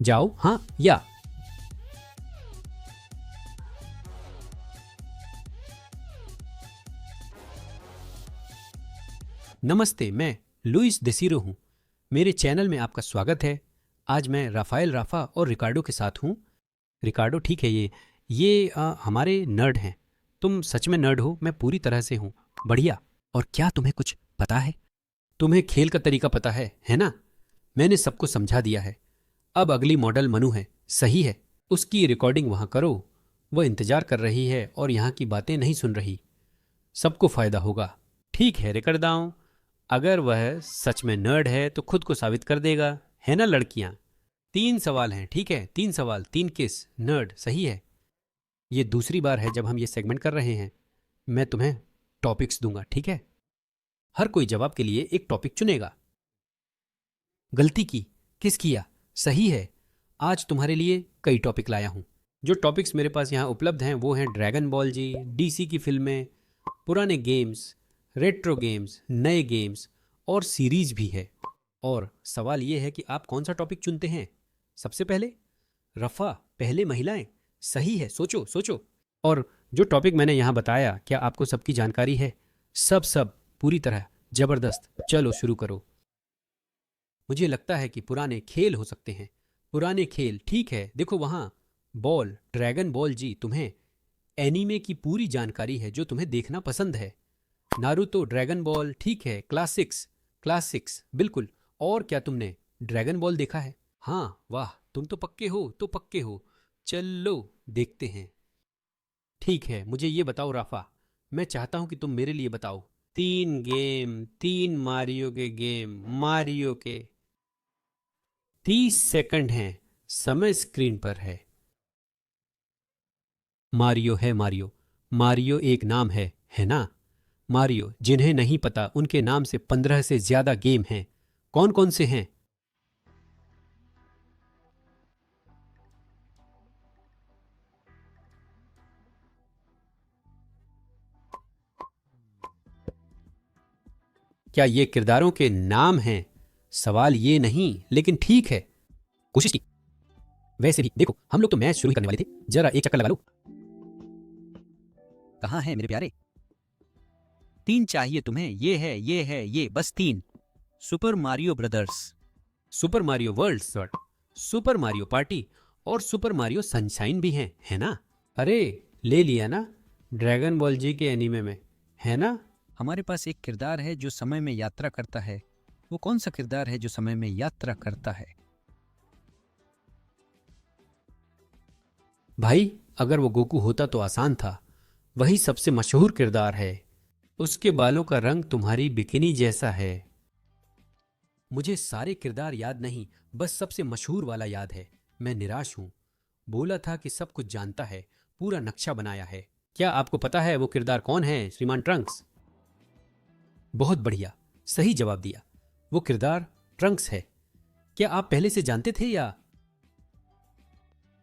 जाओ, हाँ या। नमस्ते, मैं लुइस डेसिरो हूँ। मेरे चैनल में आपका स्वागत है। आज मैं राफाएल राफा और रिकार्डो के साथ हूँ। रिकार्डो ठीक है, ये हमारे नर्ड हैं। तुम सच में नर्ड हो? मैं पूरी तरह से हूँ। बढ़िया। और क्या तुम्हें कुछ पता है? तुम्हें खेल का तरीका पता है ना? मैंने सबको समझा दिया है। अब अगली मॉडल मनु है, सही है। उसकी रिकॉर्डिंग वहाँ करो। वह इंतजार कर रही है और यहाँ की बातें नहीं सुन रही। सबको फायदा होगा। ठीक है रिकर्दाओं, अगर वह सच में नर्ड है तो खुद को साबित कर देगा, है ना लड़कियां? 3 सवाल हैं, ठीक है? 3 सवाल, 3 किस नर्ड, सही है। ये दूसरी बार है जब हम ये सेगमेंट कर रहे हैं। मैं तुम्हें टॉपिक्स दूंगा, ठीक है? हर कोई जवाब के लिए एक टॉपिक चुनेगा। गलती की? किस किया? सही है। आज तुम्हारे लिए कई टॉपिक लाया हूं। जो टॉपिक्स मेरे पास यहाँ उपलब्ध हैं वो हैं ड्रैगन बॉल जी, डीसी की फिल्में, पुराने गेम्स, रेट्रो गेम्स, नए गेम्स और सीरीज भी है। और सवाल ये है कि आप कौन सा टॉपिक चुनते हैं? सबसे पहले रफ़ा, पहले महिलाएं। सही है, सोचो सोचो। और जो टॉपिक मैंने यहाँ बताया, क्या आपको सबकी जानकारी है? सब पूरी तरह जबरदस्त। चलो शुरू करो। मुझे लगता है कि पुराने खेल हो सकते हैं। पुराने खेल, ठीक है। देखो वहाँ बॉल, ड्रैगन बॉल जी, तुम्हें एनीमे की पूरी जानकारी है जो तुम्हें देखना पसंद है। नारुतो, ड्रैगन बॉल, ठीक है। क्लासिक्स, क्लासिक्स बिल्कुल। और क्या तुमने ड्रैगन बॉल देखा है? हाँ, वाह, तुम तो पक्के हो, तो पक्के हो। चलो देखते हैं। ठीक है, मुझे ये बताओ राफा, मैं चाहता हूं कि तुम मेरे लिए बताओ 3 गेम, 3 मारियो के गेम, मारियो के। 30 सेकंड हैं, समय स्क्रीन पर है। मारियो है मारियो। मारियो एक नाम है ना? मारियो, जिन्हें नहीं पता उनके नाम से 15 से ज्यादा गेम हैं। कौन कौन से हैं? क्या ये किरदारों के नाम हैं? सवाल ये नहीं, लेकिन ठीक है, कोशिश की। वैसे भी देखो, हम लोग तो मैच शुरू ही करने वाले थे। जरा एक चक्कर लगा लो। कहाँ है मेरे प्यारे? 3 चाहिए तुम्हें? ये बस 3। Super Mario brothers. Super Mario world sort, super Mario party और सुपर मारियो सनशाइन भी हैं, है ना? अरे, ले लिया ना? ड्रैगन बॉल जी के एनीमे में, है ना? हमारे पास एक किरदार है जो समय में यात्रा करता है। वो कौन सा किरदार है जो समय में यात्रा करता है? भाई, अगर वो गोकू होता तो आसान था। वही सबसे मशहूर किरदार है। उसके बालों का रंग तुम्हारी बिकिनी जैसा है। मुझे सारे किरदार याद नहीं, बस सबसे मशहूर वाला याद है। मैं निराश हूं। बोला था कि सब कुछ जानता है, पूरा नक्शा बनाया है। क्या आपको पता है वो किरदार कौन है, श्रीमान ट्रंक्स? बहुत बढ़िया, सही जवाब दिया। वो किरदार ट्रंक्स है। क्या आप पहले से जानते थे या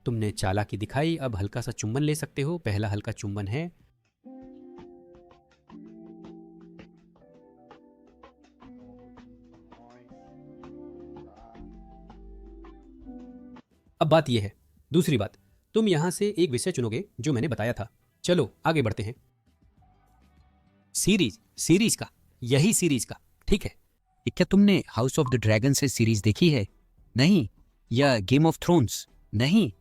तुमने चालाकी दिखाई? अब हल्का सा चुंबन ले सकते हो। पहला हल्का चुंबन है। अब बात यह है, दूसरी बात, तुम यहां से एक विषय चुनोगे जो मैंने बताया था। चलो आगे बढ़ते हैं। सीरीज का, यही सीरीज का, ठीक है। क्या तुमने हाउस ऑफ द ड्रैगन से सीरीज देखी है? नहीं। या गेम ऑफ थ्रोन्स? नहीं।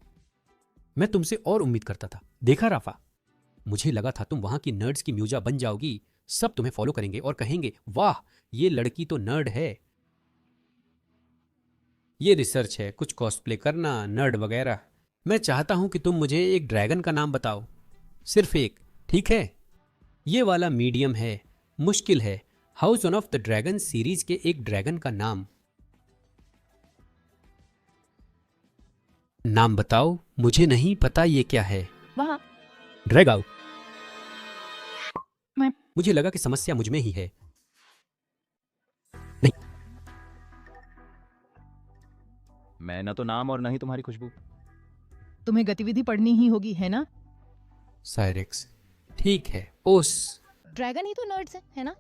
मैं तुमसे और उम्मीद करता था। देखा राफा, मुझे लगा था तुम वहां की नर्ड्स की म्यूजा बन जाओगी। सब तुम्हें फॉलो करेंगे और कहेंगे, वाह, ये लड़की तो नर्ड है। ये रिसर्च है, कुछ कॉस्प्ले करना, नर्ड वगैरह। मैं चाहता हूं कि तुम मुझे एक ड्रैगन का नाम बताओ, सिर्फ एक, ठीक है? ये वाला मीडियम है, मुश्किल है। House of the dragon series के एक ड्रैगन का नाम। नाम बताओ, मुझे नहीं पता ये क्या है। वहाँ ड्रैग आउट। मैं मुझे लगा कि समस्या मुझ में ही है। नहीं, मैं न तो नाम और न ही तुम्हारी खुशबू। तुम्हें गतिविधि पढ़नी ही होगी, है ना? साइरेक्स, ठीक है। ओस, ड्रैगन ही तो नर्ड्स है ना?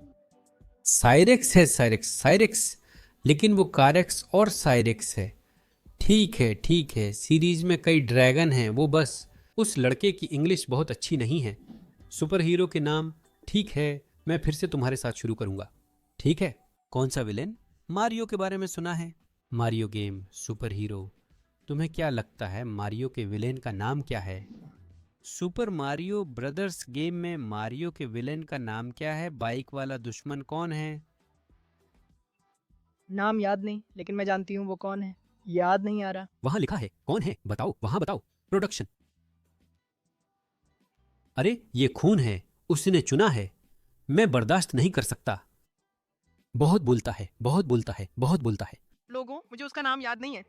साइरेक्स है, साइरेक्स, साइरेक्स। लेकिन वो कारेक्स और साइरेक्स है। ठीक है, सीरीज में कई ड्रैगन हैं, वो बस उस लड़के की इंग्लिश बहुत अच्छी नहीं है। सुपर हीरो के नाम ठीक है, मैं फिर से तुम्हारे साथ शुरू करूंगा। ठीक है, कौन सा विलेन? मारियो के बारे में सुना है? Mario game, super hero. तुम्हें क्या लगता है मारियो के विलेन का नाम क्या है? सुपर मारियो ब्रदर्स गेम में मारियो के विलेन का नाम क्या है? बाइक वाला दुश्मन कौन है? नाम याद नहीं, लेकिन मैं जानती हूँ वो कौन है। याद नहीं आ रहा। वहां लिखा है, कौन है बताओ, वहां बताओ। प्रोडक्शन। अरे ये खून है, उसने चुना है, मैं बर्दाश्त नहीं कर सकता। बहुत बोलता है, बहुत बोलता है, बहुत बोलता है। लोगों, मुझे उसका नाम याद नहीं है।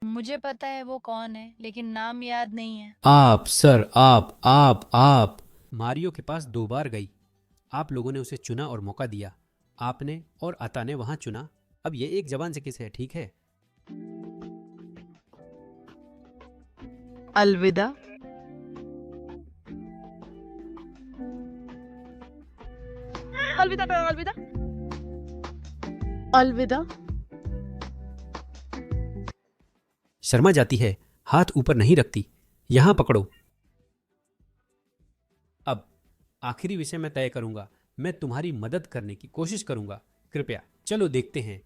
मुझे पता है वो कौन है, लेकिन नाम याद नहीं है। आप सर, आप मारियो के पास 2 बार गई। आप लोगों ने उसे चुना और मौका दिया। आपने और अता ने वहां चुना। अब ये एक जबान से किसे है, ठीक है? अलविदा। अलविदा अलविदा अलविदा। शर्मा जाती है, हाथ ऊपर नहीं रखती। यहां पकड़ो। अब आखिरी विषय मैं तय करूंगा। मैं तुम्हारी मदद करने की कोशिश करूंगा। कृपया चलो देखते हैं।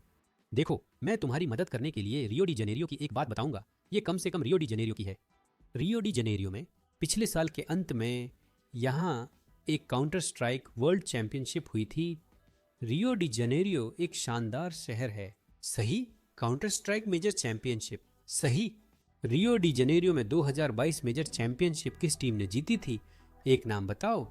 देखो, मैं तुम्हारी मदद करने के लिए रियो डी जनेरियो की एक बात बताऊंगा। ये कम से कम रियो डी जनेरियो की है। रियो डी जनेरियो में पिछले साल के अंत में यहाँ एक काउंटर स्ट्राइक वर्ल्ड चैंपियनशिप हुई थी। रियो डी जनेरियो एक शानदार शहर है। सही? Counter strike major championship. सही। रियो डी जनेरियो में 2022 मेजर चैंपियनशिप किस टीम ने जीती थी? एक नाम बताओ।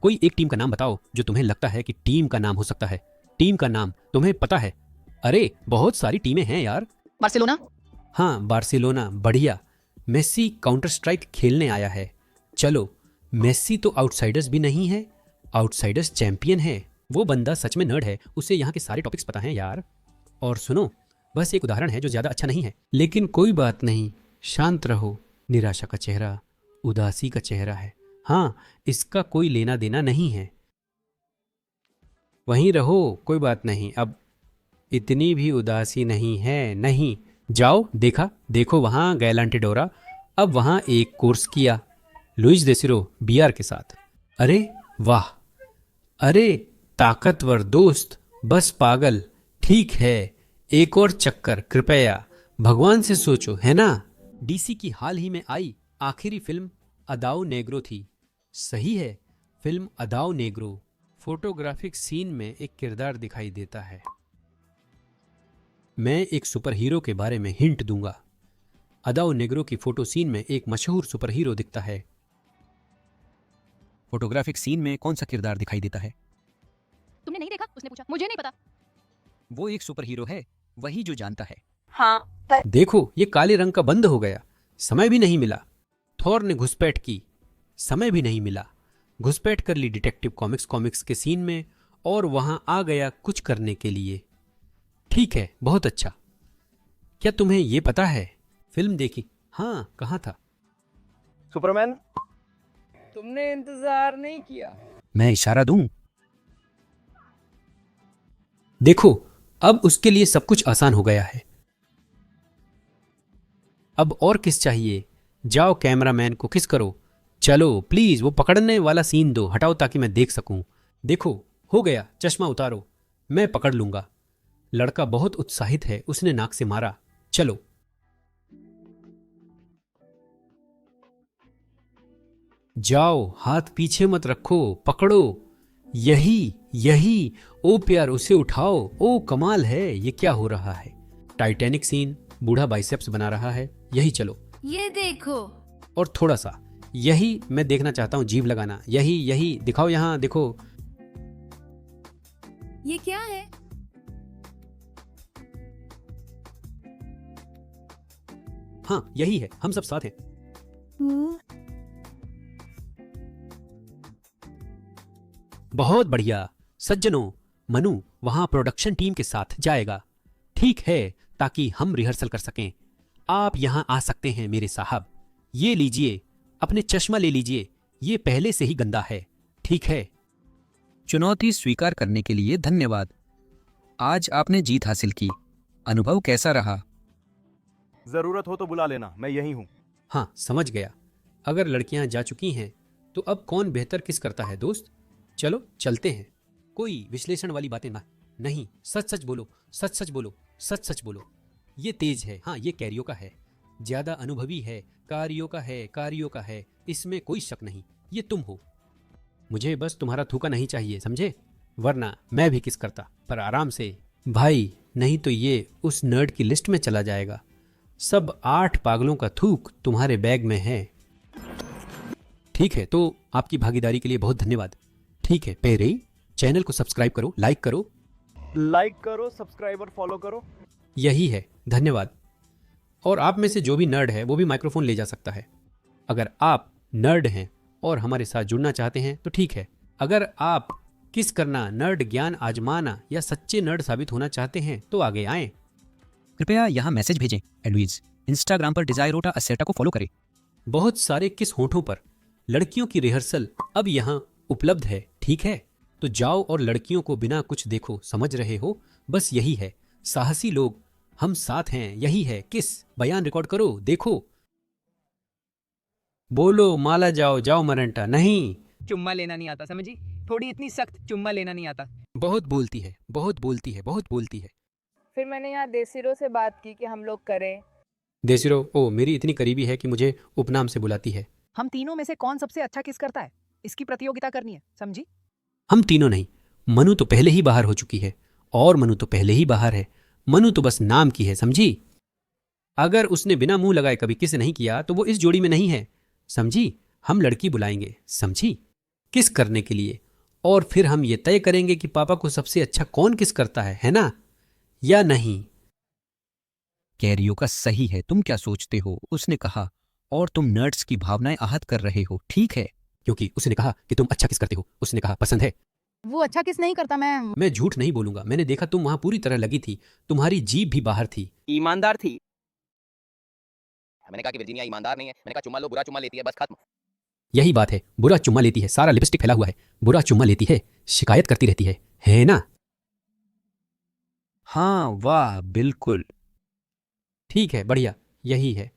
कोई एक टीम का नाम बताओ जो तुम्हें लगता है कि टीम का नाम हो सकता है। टीम का नाम तुम्हें पता है? अरे बहुत सारी टीमें हैं यार। बार्सिलोना। हाँ, बार्सिलोना। बढ़िया। मेस्सी काउंटर स्ट्राइक खेलने आया है। चलो, मेस्सी तो आउटसाइडर्स भी नहीं है, आउटसाइडर्स चैंपियन है। वो बंदा सच में नर्ड है, उसे यहाँ के सारे टॉपिक्स पता हैं यार। और सुनो, बस एक उदाहरण है जो ज्यादा अच्छा नहीं है, लेकिन कोई बात नहीं, शांत रहो। निराशा का चेहरा, उदासी का चेहरा है। हाँ, इसका कोई लेना देना नहीं है। वहीं रहो, कोई बात नहीं। अब इतनी भी उदासी नहीं है। नहीं, जाओ। देखो वहां गैलांटिडोरा। अब वहां एक कोर्स किया लुइस देसिरो बीआर के साथ। अरे वाह, अरे ताकतवर दोस्त, बस पागल। ठीक है, एक और चक्कर कृपया, भगवान से सोचो, है ना? डीसी की हाल ही में आई आखिरी फिल्म अदाओ नेग्रो थी। सही है, फिल्म अदाओ नेग्रो। फोटोग्राफिक सीन में एक किरदार दिखाई देता है। मैं एक सुपर हीरो के बारे में हिंट दूंगा। अदाओ नेग्रो की फोटो सीन में एक मशहूर सुपर हीरो दिखता है। फोटोग्राफिक सीन में कौन सा किरदार दिखाई देता है? तुमने नहीं देखा? उसने पूछा। मुझे नहीं पता। वो एक सुपर हीरो है, वही जो जानता है। हाँ। देखो, ये काले रंग का बंद हो गया। समय भी नहीं मिला। थॉर ने घुसपैठ की, समय भी नहीं मिला। घुसपैठ कर ली डिटेक्टिव कॉमिक्स के सीन में और वहां आ गया कुछ करने के लिए। ठीक है, बहुत अच्छा। क्या तुम्हें ये पता है? फिल्म देखी? हाँ, कहाँ था? सुपरमैन, तुमने इंतजार नहीं किया। मैं इशारा दूं? देखो, अब उसके लिए सब कुछ आसान हो गया है। अब और किस चाहिए? जाओ कैमरामैन को किस करो। चलो प्लीज, वो पकड़ने वाला सीन दो, हटाओ ताकि मैं देख सकूं। देखो, हो गया। चश्मा उतारो, मैं पकड़ लूंगा। लड़का बहुत उत्साहित है, उसने नाक से मारा। चलो। जाओ, हाथ पीछे मत रखो, पकड़ो। यही। ओ प्यार, उसे उठाओ। ओ कमाल है, ये क्या हो रहा है? टाइटैनिक सीन, बूढ़ा बाइसेप्स बना रहा है। यही चलो। ये देखो। और थोड़ा सा यही मैं देखना चाहता हूं, जीभ लगाना। यही दिखाओ, यहां देखो। ये क्या है? हाँ, यही है, हम सब साथ हैं। बहुत बढ़िया सज्जनों। मनु वहां प्रोडक्शन टीम के साथ जाएगा, ठीक है, ताकि हम रिहर्सल कर सकें। आप यहां आ सकते हैं मेरे साहब। ये लीजिए, अपने चश्मा ले लीजिए, ये पहले से ही गंदा है। ठीक है। चुनौती स्वीकार करने के लिए धन्यवाद। आज आपने जीत हासिल की अनुभव कैसा रहा? जरूरत हो तो बुला लेना, मैं यहीं हूँ। हाँ, समझ गया। अगर लड़कियां जा चुकी हैं तो अब कौन बेहतर किस करता है दोस्त? चलो चलते हैं। कोई विश्लेषण वाली बातें ना, नहीं, सच सच बोलो, सच सच बोलो, सच सच बोलो। ये तेज है, हाँ ये कैरियो का है, ज्यादा अनुभवी है, कारियो का है, कारियो का है, इसमें कोई शक नहीं। ये तुम हो। मुझे बस तुम्हारा थूका नहीं चाहिए, समझे? वरना मैं भी किस करता, पर आराम से भाई, नहीं तो ये उस नर्ड की लिस्ट में चला जाएगा। सब 8 पागलों का थूक तुम्हारे बैग में है। ठीक है, तो आपकी भागीदारी के लिए बहुत धन्यवाद। ठीक है, पेरे, चैनल को सब्सक्राइब करो, लाइक करो। लाइक करो, सब्सक्राइब और फॉलो करो। यही है, धन्यवाद। और आप में से जो भी नर्ड है वो भी माइक्रोफोन ले जा सकता है। अगर आप नर्ड हैं और हमारे साथ जुड़ना चाहते हैं तो ठीक है। अगर आप किस करना, नर्ड ज्ञान आजमाना या सच्चे नर्ड साबित होना चाहते हैं तो आगे आएं। कृपया यहाँ मैसेज भेजें। एडवीज, इंस्टाग्राम पर डिजायरोटा असेटा को फॉलो करें। बहुत सारे किस होठों पर लड़कियों की रिहर्सल अब यहाँ उपलब्ध है, ठीक है? तो जाओ और लड़कियों को बिना कुछ देखो, समझ रहे हो? बस यही है, साहसी लोग हम साथ हैं, यही है किस। बयान रिकॉर्ड करो, देखो, बोलो माला जाओ जाओ मरंटा। नहीं, चुम्मा लेना नहीं आता, समझी? थोड़ी इतनी सख्त चुम्मा लेना नहीं आता। बहुत बोलती है, बहुत बोलती है, बहुत बोलती है। फिर मैंने यहाँ देसिरो से बात की कि हम लोग करें। देसिरो, ओ मेरी इतनी करीबी है कि मुझे उपनाम से बुलाती है। हम तीनों में से कौन सबसे अच्छा किस करता है, इसकी प्रतियोगिता करनी है, समझी? हम तीनों नहीं, मनु तो पहले ही बाहर हो चुकी है, और मनु तो पहले ही बाहर है। मनु तो बस नाम की है, समझी? अगर उसने बिना मुंह लगाए कभी किस नहीं किया तो वो इस जोड़ी में नहीं है, समझी? हम लड़की बुलाएंगे, समझी, किस करने के लिए, और फिर हम ये तय करेंगे कि पापा को सबसे अच्छा कौन किस करता है ना, या नहीं? कैरियो का सही है, तुम क्या सोचते हो? उसने कहा, और तुम नर्ड्स की भावनाएं आहत कर रहे हो, ठीक है? क्योंकि उसने कहा कि तुम अच्छा किस करते हो, उसने कहा पसंद है। वो अच्छा किस नहीं करता। मैं झूठ नहीं बोलूंगा, मैंने देखा तुम वहां पूरी तरह लगी थी, तुम्हारी जीभ भी बाहर थी। ईमानदार थी। मैंने कहा कि वर्जीनिया ईमानदार नहीं है। मैंने कहा चुम्मा लो, बुरा चुम्मा लेती है, बस खत्म। यही बात है, बुरा चुम्मा लेती है, सारा लिपस्टिक फैला हुआ है, बुरा चुम्मा लेती है, शिकायत करती रहती है ना? हाँ, वाह, बिल्कुल। ठीक है, बढ़िया, यही है।